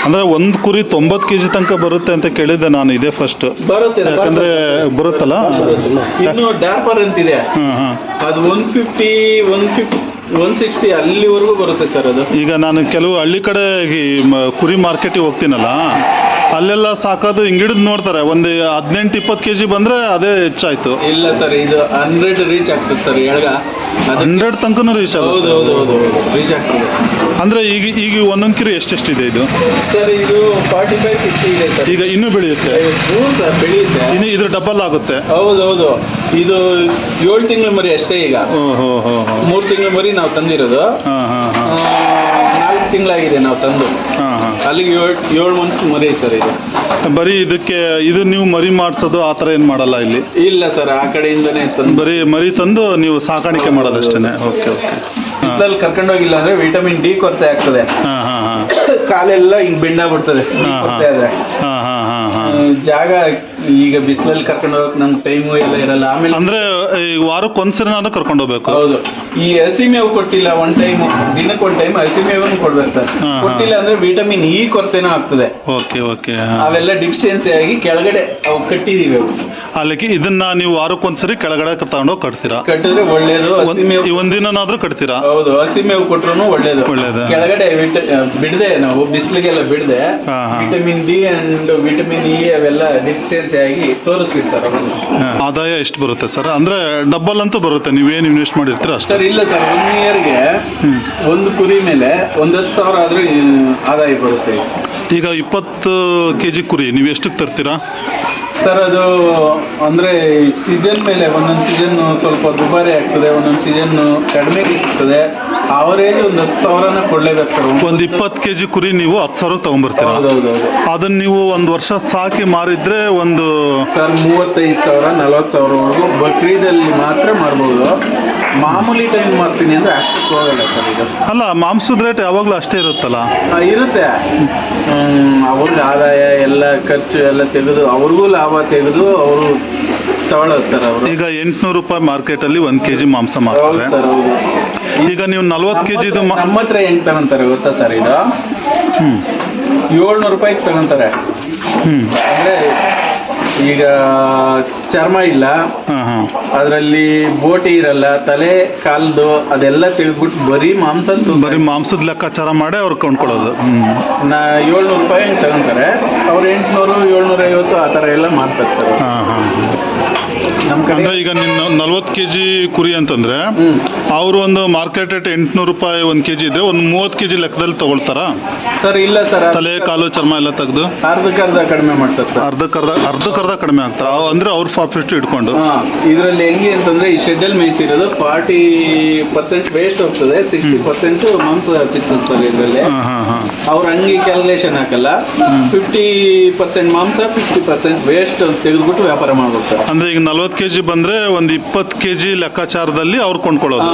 ಅಂದ್ರೆ ಒಂದು ಕುರಿ 90 kg ತನಕ ಬರುತ್ತೆ ಅಂತ ಕೇಳಿದ್ದೆ ನಾನು, ಇದೇ ಫಸ್ಟ್. ಬರುತ್ತೆ, ಯಾಕಂದ್ರೆ ಬರುತ್ತಲ್ಲ. ಇನ್ನು ಡಾರ್ಪರ್ ಅಂತಿದೆ, ಅದು 150 160 ಅಲ್ಲಿವರೆಗೂ ಬರುತ್ತೆ ಸರ್ ಅದು. ಈಗ ನಾನು ಕೆಲವು ಹಳ್ಳಿ ಕಡೆ ಕುರಿ ಮಾರ್ಕೆಟಿಗೆ ಹೋಗ್ತೀನಲ್ಲ, ಅಲ್ಲೆಲ್ಲ ಸಾಕೋದು ಹಿಂಗಿಡಿದ್ ನೋಡ್ತಾರೆ, ಒಂದು 18-20 kg ಬಂದ್ರೆ ಅದೇ ಹೆಚ್ಚಾಯ್ತು. ಇಲ್ಲ ಸರ್, ಇದು 100 ರೀಚ್ ಆಗ್ತದೆ ಸರ್, 100 ತನಕನೂ ರೀಚ್ ಆಗುತ್ತೆ. ಹೌದು ರೀಚ್ ಆಗ್ತದೆ. ಅಂದ್ರೆ ಈಗ ಒಂದೊಂದು ಕಿರಿ ಎಷ್ಟೆಷ್ಟಿದೆ ಇದು ಸರ್? ಇದು 45-50 ಇದೆ ಸರ್. ಈಗ ಇನ್ನೂ ಬೆಳೆಯುತ್ತೆ? ಸರ್ ಬೆಳೆಯುತ್ತೆ, ಇನ್ನು ಇದ್ರ ಡಬಲ್ ಆಗುತ್ತೆ. ಹೌದು. ಇದು 7 ತಿಂಗಳ ಮರಿ ಅಷ್ಟೇ. ಈಗ 3 ತಿಂಗಳ ಮರಿ ನಾವು ತಂದಿರೋದು, 4 ತಿಂಗಳಾಗಿದೆ ನಾವು ತಂದು. ಅಲ್ಲಿಗೆ 7 ಮಂತ್ಸ್ ಮರಿ ಸರ್ ಇದು. ಬರೀ ಇದು ನೀವು ಮರಿ ಮಾಡಿಸೋದು ಆ ಥರ ಏನು ಮಾಡಲ್ಲ ಇಲ್ಲಿ? ಇಲ್ಲ ಸರ್, ಆ ಕಡೆಯಿಂದನೇ ತಂದು ಬರೀ ಮರಿ ತಂದು ನೀವು ಸಾಕಾಣಿಕೆ ಮಾಡೋದಷ್ಟೇನೆ. ಓಕೆ. ಬಿಸಿಲಲ್ಲಿ ಕರ್ಕೊಂಡೋಗಿಲ್ಲ ಅಂದ್ರೆ ವಿಟಮಿನ್ ಡಿ ಕೊರತೆ ಆಗ್ತದೆ, ಕಾಲೆಲ್ಲ ಹಿಂಗ್ ಬೆಂಡಾಗ್ಬಿಡ್ತದೆ ಜಾಗ. ಈಗ ಬಿಸಿಲಲ್ಲಿ ಕರ್ಕೊಂಡು ಹೋಗಕ್ ನಮ್ಗೆ ಟೈಮು ಎಲ್ಲ ಇರಲ್ಲ. ಆಮೇಲೆ ಅಂದ್ರೆ ಈಗ ವಾರಕ್ಕೆ ಒಂದ್ಸರಿ ನಾನು ಕರ್ಕೊಂಡು ಹೋಗ್ಬೇಕು. ಹೌದು. ಈ ಹಸಿಮೇವು ಕೊಟ್ಟಿಲ್ಲ ಒನ್ ಟೈಮ್, ದಿನಕ್ಕೆ ಒಂದು ಟೈಮ್ ಹಸಿಮೇವನ್ನು ಕೊಡ್ಬೇಕು ಸರ್. ಕೊಟ್ಟಿಲ್ಲ ಅಂದ್ರೆ ವಿಟಮಿನ್ ಇ ಕೊರತೆನೂ ಆಗ್ತದೆ. ಓಕೆ. ಅವೆಲ್ಲ ಡಿಫಿಷಿಯನ್ಸಿ ಆಗಿ ಕೆಳಗಡೆ ಅವು ಕಟ್ಟಿದೀವಿ. ಅಲ್ಲಿಗೆ ಇದನ್ನ ನೀವು ವಾರಕ್ಕೊಂದ್ಸರಿ ಕೆಳಗಡೆ ತಗೊಂಡೋಗಿ ಕಟ್ತೀರಾ? ಕಟ್ಟಿದ್ರೆ ಒಳ್ಳೇದು. ಒಂದಿನಾದ್ರೂ ಕಟ್ತೀರಾ? ಹೌದು, ಹಸಿಮೇವು ಕೊಟ್ರು ಒಳ್ಳೇದು. ಕೆಳಗಡೆ ಬಿಡದೆ ನಾವು ಬಿಸಿಲಿಗೆಲ್ಲ ಬಿಡದೆ vitamin D and vitamin E ಅವೆಲ್ಲ ಡಿಫಿಷಿಯನ್ಸಿ ಆಗಿ ತೋರಿಸ್ತೀವಿ ಸರ್. ಆದಾಯ ಎಷ್ಟು ಬರುತ್ತೆ ಸರ್? ಅಂದ್ರೆ ಡಬಲ್ ಅಂತೂ ಬರುತ್ತೆ, ನೀವೇನು ಇನ್ವೆಸ್ಟ್ ಮಾಡಿರ್ತೀರ ಅಷ್ಟೇ? ಸರ್ ಇಲ್ಲ ಸರ್, 1 ಇಯರ್ಗೆ ಒಂದು ಕುರಿ ಮೇಲೆ 10,000 ಆದ್ರೂ ಆದಾಯ ಬರುತ್ತೆ. ಈಗ 20 kg ಕುರಿ ನೀವು ಎಷ್ಟಕ್ಕೆ ತರ್ತೀರಾ ಸರ್? ಅದು ಅಂದ್ರೆ ಸೀಸನ್ ಮೇಲೆ, ಒಂದೊಂದು ಸೀಸನ್ ಸ್ವಲ್ಪ ದುಬಾರಿ ಆಗ್ತದೆ, ಒಂದೊಂದು ಸೀಸನ್ ಕಡಿಮೆಗೆ ಸಿಗ್ತದೆ. ಅವರೇಜ್ ಒಂದು 10,000 ಕೊಡ್ಲೇಬೇಕು ಸರ್. ಒಂದು 20 kg ಕುರಿ ನೀವು 10,000 ತಗೊಂಡ್ಬರ್ತೀರಾ? ಹೌದೌದು. ಅದನ್ನ ನೀವು ಒಂದು ವರ್ಷ ಸಾಕಿ ಮಾರಿದ್ರೆ ಒಂದು ಸರ್ 35,000 40,000ವರೆಗೂ ಬಕ್ರೀದಲ್ಲಿ ಮಾತ್ರ ಮಾರ್ಬೋದು. ಮಾಮೂಲಿ ಟೈಮ್ ಮಾರ್ತೀನಿ ಅಂದ್ರೆ ಅಷ್ಟಕ್ಕೆ ಹೋಗಲ್ಲ ಸರ್ ಇದು. ಅಲ್ಲ, ಮಾಂಸದ ರೇಟ್ ಯಾವಾಗಲೂ ಅಷ್ಟೇ ಇರುತ್ತಲ್ಲ? ಇರುತ್ತೆ. ಅವ್ರಿಗೆ ಆದಾಯ ಎಲ್ಲ ಖರ್ಚು ಎಲ್ಲ ತೆಗೆದು ಅವ್ರಿಗೂ ಲಾಭ ತೆಗೆದು ಅವರು ತಗೊಳ್ಳೋದು ಸರ್. ಅವರು ಈಗ 800 ರೂಪಾಯಿ ಮಾರ್ಕೆಟಲ್ಲಿ 1 kg ಮಾಂಸ ಮಾರ್ತಾರೆ ಸರ್. ಹೌದು. ಈಗ ನೀವು 40 kg ನಮ್ಮ ಹತ್ರ ಹೆಂಗ್ ತಗೊಂತಾರೆ ಗೊತ್ತಾ ಸರ್? ಇದು 700 ರೂಪಾಯಿಗೆ ತಗೊಂತಾರೆ. ಅಂದ್ರೆ ಈಗ ಚರ್ಮ ಇಲ್ಲ, ಅದರಲ್ಲಿ ಬೋಟಿ ಇರಲ್ಲ, ತಲೆ ಕಾಲ್ದು ಅದೆಲ್ಲ ತೆಗೆದ್ಬಿಟ್ಟು ಬರೀ ಮಾಂಸದ ಲೆಕ್ಕಾಚಾರ ಮಾಡಿ ಅವ್ರು ಕೊಂಡ್ಕೊಳ್ಳೋದು. 700 ರೂಪಾಯಿ ತಗೊಂತಾರೆ. ಅವ್ರು 800 750 ಆ ಥರ ಎಲ್ಲ ಮಾಡ್ತಾರೆ ಸರ್. ನಮ್ಮ ಕಡೆ ಈಗ ನಿನ್ನ 40 kg ಕುರಿ ಅಂತಂದ್ರೆ ಅವರು ಒಂದು ಮಾರ್ಕೆಟ್ ರೇಟ್ 800 ರೂಪಾಯಿ 1 kg ಇದ್ರೆ ಒಂದು 30 kg ಲೆಕ್ಕದಲ್ಲಿ ತಗೊಳ್ತಾರ ಸರ್? ಇಲ್ಲ ಸರ್, ತಲೆ ಕಾಲು ಚರ್ಮ ಎಲ್ಲ ತೆಗೆದು ಅರ್ಧಕ್ಕರ್ಧ ಕಡಿಮೆ ಮಾಡ್ತಾರೆ ಸರ್. ಅರ್ಧಕ್ಕರ್ಧ ಕಡಿಮೆ ಆಗ್ತಾರೆ ಅಂದ್ರೆ ಅವ್ರ ಪ್ರಾಫಿಟ್ ಇಟ್ಕೊಂಡು. ಇದರಲ್ಲಿ ಹೆಂಗೆ ಅಂತಂದ್ರೆ ಈ ಶೆಡ್ಡಲ್ಲಿ ಮೇಯಿಸಿರೋದು 40% ವೇಸ್ಟ್ ಹೋಗ್ತದೆ, 60% ಮಾಂಸ ಸಿಗ್ತದೆ ಸರ್ ಇದರಲ್ಲಿ. ಅವ್ರು ಹಂಗೆ ಕ್ಯಾಲ್ಕುಲೇಷನ್ ಹಾಕಲ್ಲ. 50% ಮಾಂಸ 50% ವೇಸ್ಟ್ ತೆಗೆದ್ಬಿಟ್ಟು ವ್ಯಾಪಾರ ಮಾಡ್ಬಿಡ್ತಾರೆ. ಅಂದ್ರೆ ಈಗ 40 kg ಬಂದ್ರೆ ಒಂದು 20 kg ಲೆಕ್ಕಾಚಾರದಲ್ಲಿ ಅವ್ರು ಕೊಂಡ್ಕೊಳ್ಳೋದು.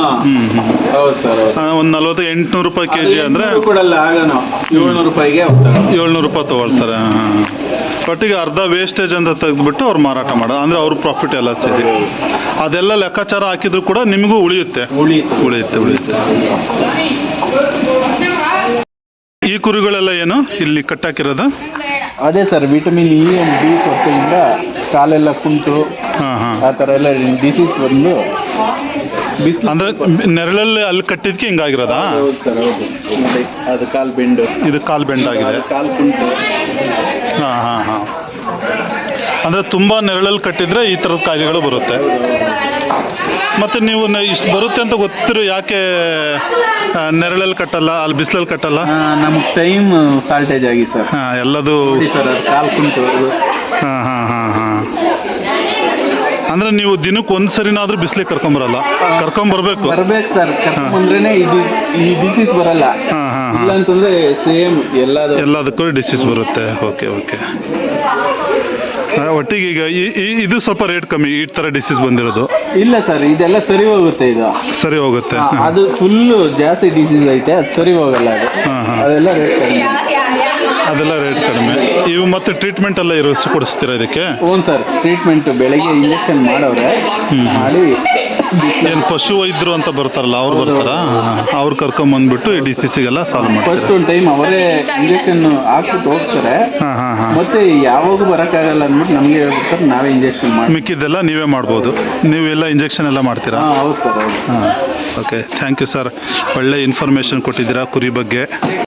ಹೌದು ಸರ್. ಒಂದು 800 ರೂಪಾಯಿ kg ಅಂದ್ರೆ ಕೊಡಲ್ಲ, ಆಗ ನಾವು 700 ರೂಪಾಯಿಗೆ 700 ರೂಪಾಯಿ ತಗೊಳ್ತಾರೆ. ಒಟ್ಟಿಗೆ ಅರ್ಧ ವೇಸ್ಟೇಜ್ ಅಂತ ತೆಗೆದ್ಬಿಟ್ಟು ಅವ್ರು ಮಾರಾಟ ಮಾಡೋದು, ಅಂದ್ರೆ ಅವ್ರ ಪ್ರಾಫಿಟ್ ಎಲ್ಲ ಸೇರಿ ಅದೆಲ್ಲ ಲೆಕ್ಕಾಚಾರ ಹಾಕಿದ್ರು ಕೂಡ ನಿಮಗೂ ಉಳಿಯುತ್ತೆ. ಈ ಕುರಿಗಳೆಲ್ಲ ಏನು ಇಲ್ಲಿ ಕಟ್ಟಾಕಿರೋದು? ಅದೇ sir, vitamin E and D ಕೊರತೆಯಿಂದ ಕಾಲೆಲ್ಲ ಕುಂಟು ಆ ಥರ ಎಲ್ಲ ಡಿಸೀಸ್ ಬಂದು ಬಿಸಿಲು ಅಂದ್ರೆ ನೆರಳಲ್ಲಿ ಅಲ್ಲಿ ಕಟ್ಟಿದ್ಕೆ ಹಿಂಗಾಗಿರೋದಾ? ಹೌದು ಸರ್, ಹೌದು. ಅದು ಕಾಲು ಬೆಂಡು, ಇದು ಕಾಲು ಬೆಂಡ್ ಆಗಿದೆ, ಕಾಲು ಕುಂಟು. ಅಂದ್ರೆ ತುಂಬಾ ನೆರಳಲ್ಲಿ ಕಟ್ಟಿದ್ರೆ ಈ ತರದ ಕಾಯಿಲೆಗಳು ಬರುತ್ತೆ. ಮತ್ತೆ ನೀವು ಇಷ್ಟು ಬರುತ್ತೆ ಅಂತ ಗೊತ್ತಿರೋ ಯಾಕೆ ನೆರಳಲ್ಲಿ ಕಟ್ಟಲ್ಲ, ಅಲ್ಲಿ ಬಿಸಿಲಲ್ಲಿ ಕಟ್ಟಲ್ಲ? ನಮ್ಗೆ ಟೈಮ್ ಶಾರ್ಟೇಜ್ ಆಗಿ ಸರ್. ಎಲ್ಲದು ಸರ್, ಅದು ಕಾಲು ಕುಂಟು. ಅಂದ್ರೆ ನೀವು ದಿನಕ್ಕೆ ಒಂದ್ಸರಿನಾದ್ರೂ ಬಿಸಿಲಿಗೆ ಕರ್ಕೊಂಬರಲ್ಲ? ಕರ್ಕೊಂಬರ್ಬೇಕು ಸರ್, ಕರ್ಕೊಂಬಂದ್ರೇನೆ ಈ ಡಿಸೀಸ್ ಬರಲ್ಲ. ಇಲ್ಲ ಅಂತಂದ್ರೆ ಸೇಮ್ ಎಲ್ಲದಕ್ಕೂ ಡಿಸೀಸ್ ಬರುತ್ತೆ. ಓಕೆ. ಒಟ್ಟಿಗೆ ಈಗ ಇದು ಸ್ವಲ್ಪ ರೇಟ್ ಕಮ್ಮಿ, ಈ ತರ ಡಿಸೀಸ್ ಬಂದಿರೋದು? ಇಲ್ಲ ಸರ್, ಇದೆಲ್ಲ ಸರಿ ಹೋಗುತ್ತೆ. ಇದು ಸರಿ ಹೋಗುತ್ತೆ. ಅದು ಫುಲ್ ಜಾಸ್ತಿ ಡಿಸೀಸ್ ಐತೆ, ಅದು ಸರಿ ಹೋಗಲ್ಲ. ಅದು ಅದೆಲ್ಲ ರೇಟ್ ಕಡಿಮೆ. ಇವು ಮತ್ತೆ ಟ್ರೀಟ್ಮೆಂಟ್ ಎಲ್ಲ ಕೊಡಿಸ್ತೀರಾ ಇದಕ್ಕೆ? ಹ್ಞೂ ಸರ್, ಟ್ರೀಟ್ಮೆಂಟ್ ಬೆಳಗ್ಗೆ ಇಂಜೆಕ್ಷನ್ ಮಾಡವ್ರೆ, ಮಾಡಿ ಏನು ಪಶು ವೈದ್ಯರು ಅಂತ ಬರ್ತಾರಲ್ಲ ಅವ್ರು ಬರ್ತಾರಾ? ಅವ್ರು ಕರ್ಕೊಂಬಂದ್ಬಿಟ್ಟು ಈ ಡಿಸೀಸಿಗೆಲ್ಲ ಸಾಲ್ವ್ ಮಾಡ್ತಾರೆ. ಫಸ್ಟ್ ಒಂದು ಟೈಮ್ ಅವರೇ ಇಂಜೆಕ್ಷನ್ ಹಾಕ್ಬಿಟ್ಟು ಹೋಗ್ತಾರೆ, ಹಾಂ ಹಾಂ ಹಾಂ. ಮತ್ತೆ ಯಾವಾಗ ಬರೋಕ್ಕಾಗಲ್ಲ ಅಂದ್ಬಿಟ್ಟು ನಮಗೆ ಹೇಳ್ಬಿಡ್ತಾರೆ, ನಾವೇ ಇಂಜೆಕ್ಷನ್ ಮಾಡಿ. ಮಿಕ್ಕಿದ್ದೆಲ್ಲ ನೀವೇ ಮಾಡ್ಬೋದು, ನೀವೆಲ್ಲ ಇಂಜೆಕ್ಷನ್ ಎಲ್ಲ ಮಾಡ್ತೀರಾ? ಹೌದು ಸರ್, ಹೌದು. ಹಾಂ, ಓಕೆ, ಥ್ಯಾಂಕ್ ಯು ಸರ್. ಒಳ್ಳೆ ಇನ್ಫಾರ್ಮೇಷನ್ ಕೊಟ್ಟಿದ್ದೀರಾ ಕುರಿ ಬಗ್ಗೆ.